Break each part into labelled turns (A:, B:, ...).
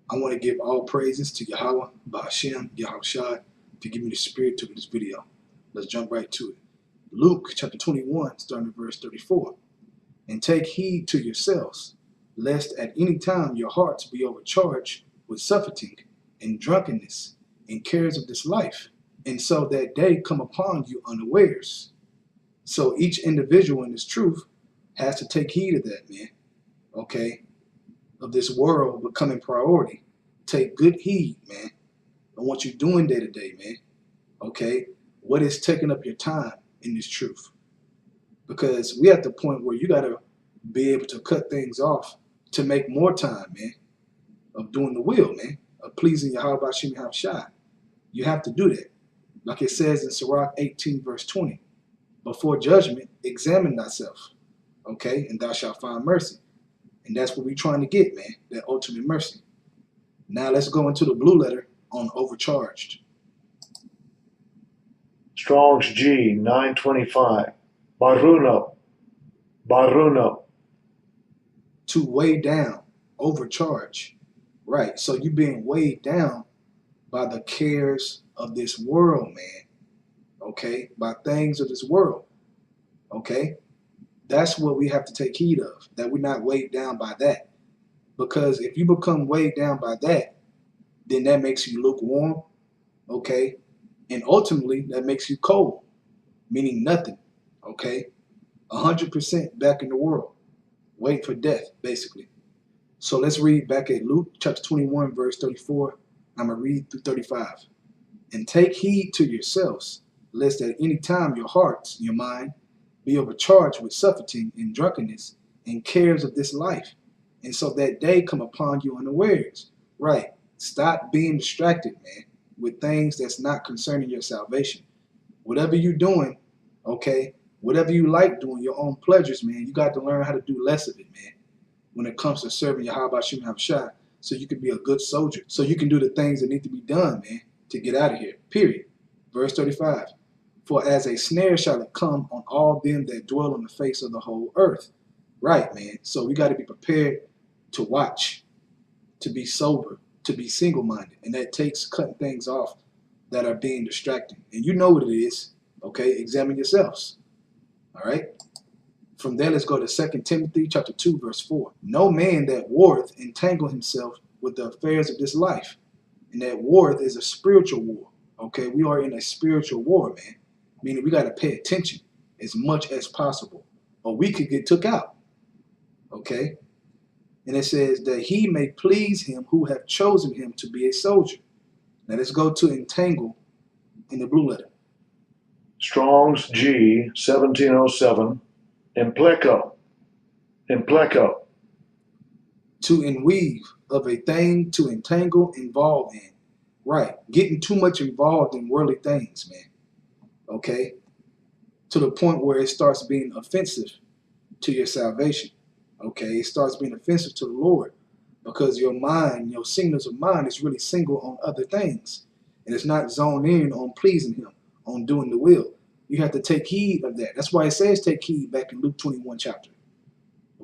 A: I want to give all praises to Yahweh, Ba'ashem, Yahushua, to give me the spirit to this video. Let's jump right to it. Luke chapter 21, starting at verse 34. And take heed to yourselves, lest at any time your hearts be overcharged with surfeiting and drunkenness and cares of this life, and so that day come upon you unawares. So each individual in this truth has to take heed of that, man. Okay? Of this world becoming priority. Take good heed, man, on what you're doing day to day, man. Okay? What is taking up your time in this truth? Because we at the point where you got to be able to cut things off to make more time, man, of doing the will, man, of pleasing Yahweh Ba'ashem Yahushua. You have to do that. Like it says in Sirach 18, verse 20. Before judgment, examine thyself, okay, and thou shalt find mercy. And that's what we're trying to get, man, that ultimate mercy. Now let's go into the blue letter on overcharged.
B: Strong's G 925. Baruno.
A: To weigh down, overcharge. Right, so you're being weighed down by the cares of this world, man. Okay, by things of this world. Okay, that's what we have to take heed of, that we're not weighed down by that. Because if you become weighed down by that, then that makes you lukewarm, okay? And ultimately, that makes you cold, meaning nothing, okay? 100% back in the world, waiting for death, basically. So let's read back at Luke chapter 21, verse 34. I'm going to read through 35. And take heed to yourselves, lest at any time your hearts, your mind, be overcharged with surfeiting and drunkenness and cares of this life, and so that day come upon you unawares. Right. Stop being distracted, man, with things that's not concerning your salvation. Whatever you're doing, okay, whatever you like doing, your own pleasures, man, you got to learn how to do less of it, man, when it comes to serving Yahweh Ba'ashem Yahushua, so you can be a good soldier, so you can do the things that need to be done, man, to get out of here, period. Verse 35. For as a snare shall it come on all them that dwell on the face of the whole earth. Right, man. So we got to be prepared to watch, to be sober, to be single-minded. And that takes cutting things off that are being distracting. And you know what it is, okay? Examine yourselves, all right? From there, let's go to 2 Timothy chapter 2, verse 4. No man that warreth entangle himself with the affairs of this life. And that warreth is a spiritual war, okay? We are in a spiritual war, man. Meaning we got to pay attention as much as possible, or we could get took out, okay? And it says that he may please him who have chosen him to be a soldier. Now let's go to entangle in the blue letter.
B: Strong's G 1707. Impleco.
A: To enweave of a thing, to entangle, involve in. Right, getting too much involved in worldly things, man. Okay, to the point where it starts being offensive to your salvation. Okay, it starts being offensive to the Lord because your mind, your signals of mind is really single on other things, and it's not zoned in on pleasing him, on doing the will. You have to take heed of that. That's why it says take heed back in Luke 21 chapter.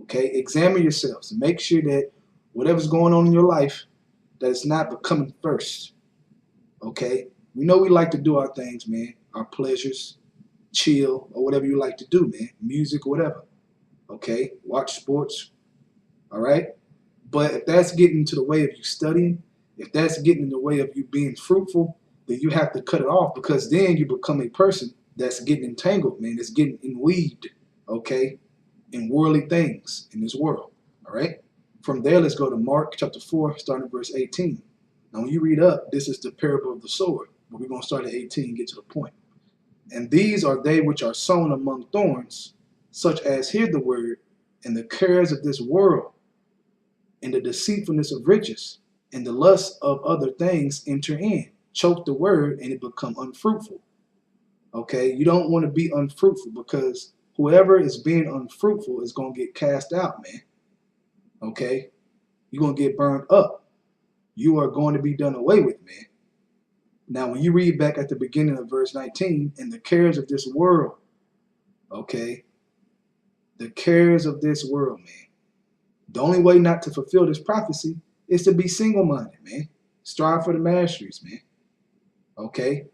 A: Okay, examine yourselves and make sure that whatever's going on in your life, that it's not becoming first. Okay, we know we like to do our things, man, our pleasures, chill, or whatever you like to do, man, music, whatever. Okay, watch sports, all right? But if that's getting into the way of you studying, if that's getting in the way of you being fruitful, then you have to cut it off, because then you become a person that's getting entangled, man, that's getting enweaved, okay, in worldly things in this world, all right? From there, let's go to Mark chapter 4, starting at verse 18. Now, when you read up, this is the parable of the sower, but we're going to start at 18 and get to the point. And these are they which are sown among thorns, such as hear the word, and the cares of this world, and the deceitfulness of riches, and the lust of other things enter in, choke the word, and it become unfruitful. Okay, you don't want to be unfruitful, because whoever is being unfruitful is going to get cast out, man. Okay, you're going to get burned up. You are going to be done away with, man. Now, when you read back at the beginning of verse 19, and the cares of this world, okay, the cares of this world, man. The only way not to fulfill this prophecy is to be single-minded, man. Strive for the masteries, man. Okay?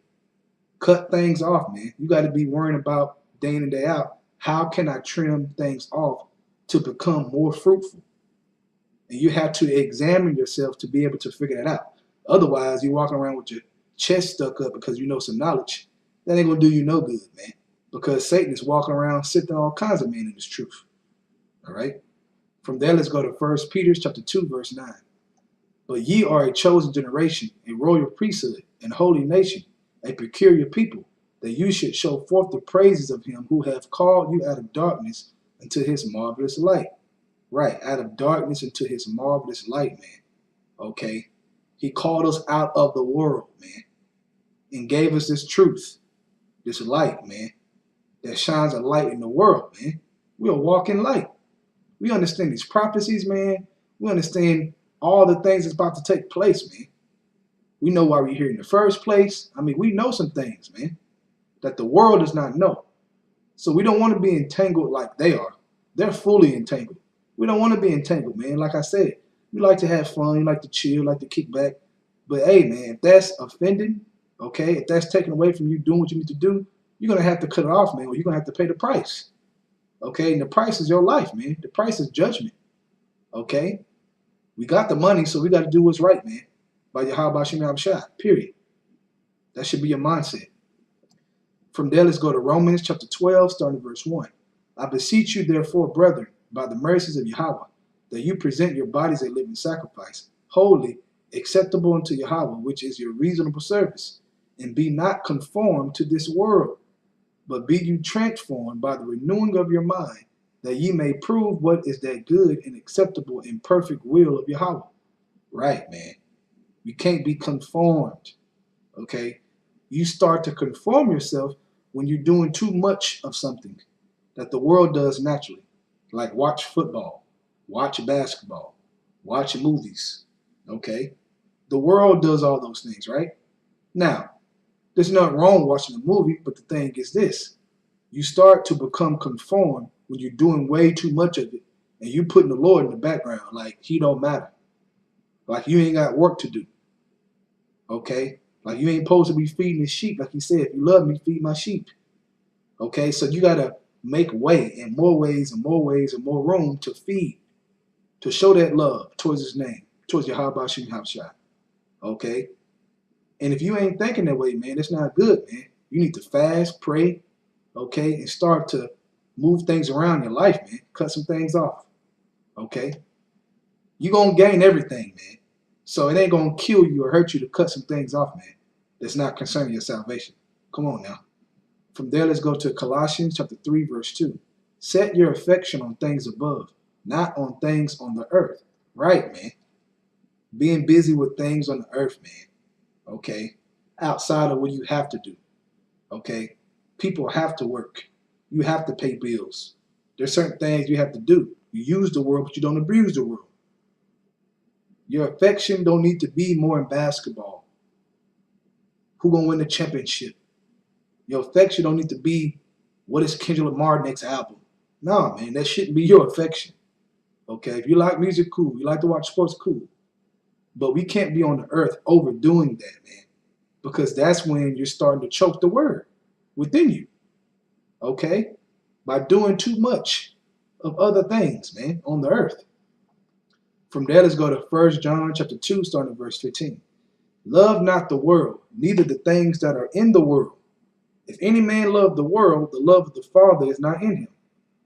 A: Cut things off, man. You got to be worrying about day in and day out, how can I trim things off to become more fruitful? And you have to examine yourself to be able to figure that out. Otherwise, you're walking around with your chest stuck up because you know some knowledge. That ain't going to do you no good, man. Because Satan is walking around sifting all kinds of men in his truth. All right? From there, let's go to 1 Peter chapter 2, verse 9. But ye are a chosen generation, a royal priesthood, and holy nation, a peculiar people, that you should show forth the praises of him who hath called you out of darkness into his marvelous light. Right, out of darkness into his marvelous light, man. Okay? He called us out of the world, man, and gave us this truth, this light, man, that shines a light in the world, man. We'll walk in light. We understand these prophecies, man. We understand all the things that's about to take place, man. We know why we're here in the first place. I mean, we know some things, man, that the world does not know. So we don't want to be entangled like they are. They're fully entangled. We don't want to be entangled, man. Like I said, you like to have fun, you like to chill, like to kick back. But hey, man, if that's offending, okay, if that's taken away from you doing what you need to do, you're going to have to cut it off, man, or you're going to have to pay the price. Okay, and the price is your life, man. The price is judgment. Okay? We got the money, so we got to do what's right, man. By Yahweh Shem Yahweh, period. That should be your mindset. From there, let's go to Romans chapter 12, starting verse 1. I beseech you, therefore, brethren, by the mercies of Yahweh, that you present your bodies a living sacrifice, holy, acceptable unto Yahweh, which is your reasonable service. And be not conformed to this world, but be you transformed by the renewing of your mind, that ye may prove what is that good and acceptable and perfect will of Yahweh. Right, man. You can't be conformed, okay? You start to conform yourself when you're doing too much of something that the world does naturally, like watch football, watch basketball, watch movies, okay? The world does all those things, right? Now, there's nothing wrong watching a movie, but the thing is this. You start to become conformed when you're doing way too much of it, and you putting the Lord in the background, like he don't matter. Like you ain't got work to do, okay? Like you ain't supposed to be feeding the sheep, like he said, if you love me, feed my sheep. Okay, so you got to make way in more ways and more ways and more room to feed, to show that love towards his name, towards Yahweh Shem Yahweh. Okay? And if you ain't thinking that way, man, that's not good, man. You need to fast, pray, okay, and start to move things around in your life, man. Cut some things off, okay? You're going to gain everything, man. So it ain't going to kill you or hurt you to cut some things off, man, that's not concerning your salvation. Come on now. From there, let's go to Colossians chapter 3, verse 2. Set your affection on things above, not on things on the earth. Right, man. Being busy with things on the earth, man. Okay? Outside of what you have to do. Okay? People have to work. You have to pay bills. There's certain things you have to do. You use the world, but you don't abuse the world. Your affection don't need to be more in basketball. Who gonna win the championship? Your affection don't need to be what is Kendrick Lamar's next album. No, man, that shouldn't be your affection. Okay, if you like music, cool. You like to watch sports, cool. But we can't be on the earth overdoing that, man, because that's when you're starting to choke the word within you. Okay, by doing too much of other things, man, on the earth. From there, let's go to 1 John chapter 2, starting at verse 15. Love not the world, neither the things that are in the world. If any man love the world, the love of the Father is not in him.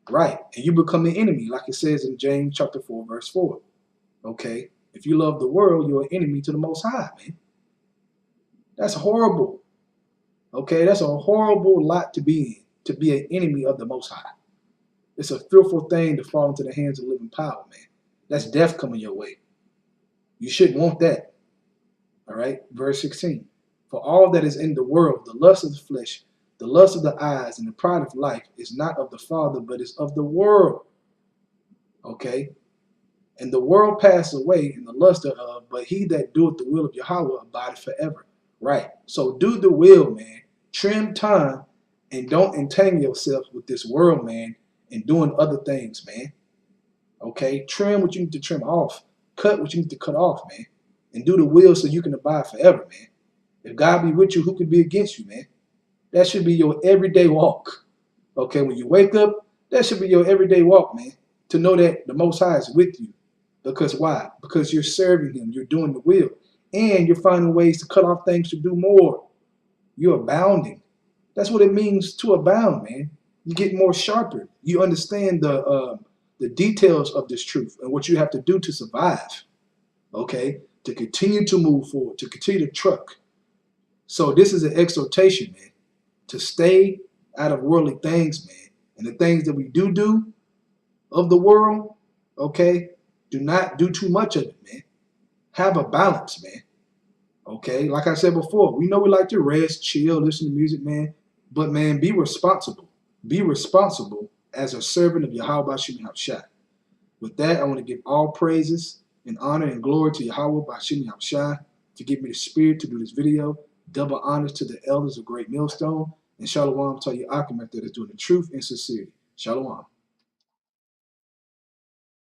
A: Right. And you become an enemy, like it says in James chapter 4, verse 4. Okay. If you love the world, you're an enemy to the Most High, man. That's horrible. Okay. That's a horrible lot to be an enemy of the Most High. It's a fearful thing to fall into the hands of living power, man. That's death coming your way. You shouldn't want that. All right. Verse 16. For all that is in the world, the lust of the flesh, the lust of the eyes, and the pride of life is not of the Father, but is of the world. Okay? And the world passes away in the lust thereof, but he that doeth the will of Yahweh abideth forever. Right. So do the will, man. Trim time and don't entangle yourself with this world, man, and doing other things, man. Okay? Trim what you need to trim off. cut what you need to cut off, man. And do the will so you can abide forever, man. If God be with you, who can be against you, man? That should be your everyday walk. Okay, when you wake up, that should be your everyday walk, man. To know that the Most High is with you. Because why? Because you're serving Him, you're doing the will, and you're finding ways to cut off things to do more. You're abounding. That's what it means to abound, man. You get more sharper. You understand the details of this truth and what you have to do to survive. Okay, to continue to move forward, to continue to truck. So this is an exhortation, man, to stay out of worldly things, man. And the things that we do of the world, okay, do not do too much of it, man. Have a balance, man. Okay, like I said before, we know we like to rest, chill, listen to music, man. But man, be responsible. Be responsible as a servant of Yahweh Bashim Habshai. With that, I want to give all praises and honor and glory to Yahweh Bashim Habshai to give me the spirit to do this video. Double honors to the elders of Great Millstone. And Shalom to you, Akim, that is doing the truth and sincerity. Shalom.